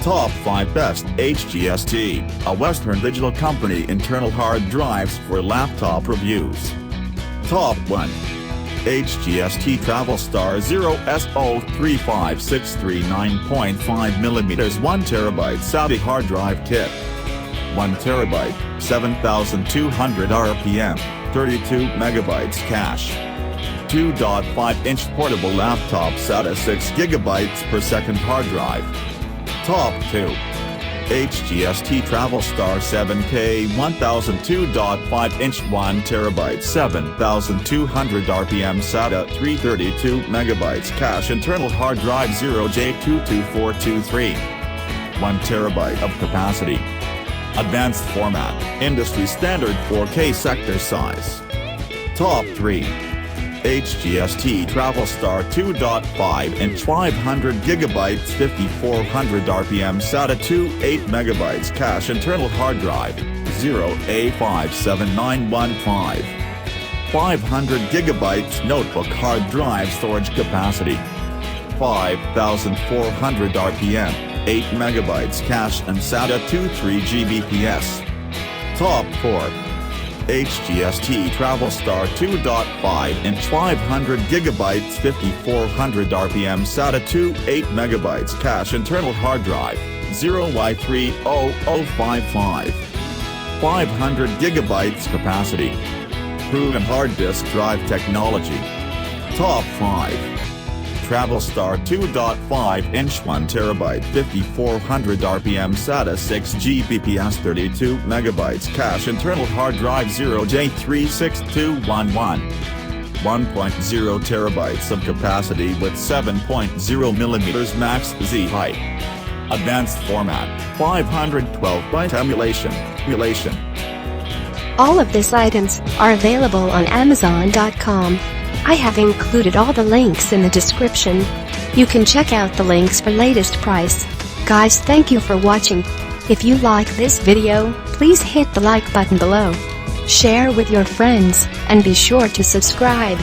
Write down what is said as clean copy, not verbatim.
Top 5 Best HGST, a Western digital company internal hard drives for laptop reviews. Top 1. HGST Travelstar 0SO35639.5mm 1TB SATA hard drive kit. 1TB, 7200 RPM, 32MB cache. 2.5-inch portable laptop SATA 6GB per second hard drive. Top 2. HGST Travelstar 7K 1002.5-inch 1TB 7200 RPM SATA 332MB cache internal hard drive 0J22423. 1TB of capacity. Advanced format, industry standard 4K sector size. Top 3. HGST Travelstar 2.5-inch 500GB 5400 RPM SATA 28MB cache internal hard drive 0A57915. 500GB notebook hard drive storage capacity. 5400 RPM, 8MB cache and SATA 23Gbps. Top 4. HGST Travelstar 2.5-inch 500GB 5400 RPM SATA 28MB cache internal hard drive 0Y30055. 500GB capacity. Proven hard disk drive technology. Top 5. Travelstar 2.5-inch 1TB 5400 RPM SATA 6Gbps 32MB cache internal hard drive 0J36211. 1.0 TB of capacity with 7.0mm max Z height. Advanced format, 512-byte emulation. All of these items are available on Amazon.com. I have included all the links in the description. You can check out the links for latest price. Guys, thank you for watching. If you like this video, please hit the like button below. Share with your friends, and be sure to subscribe.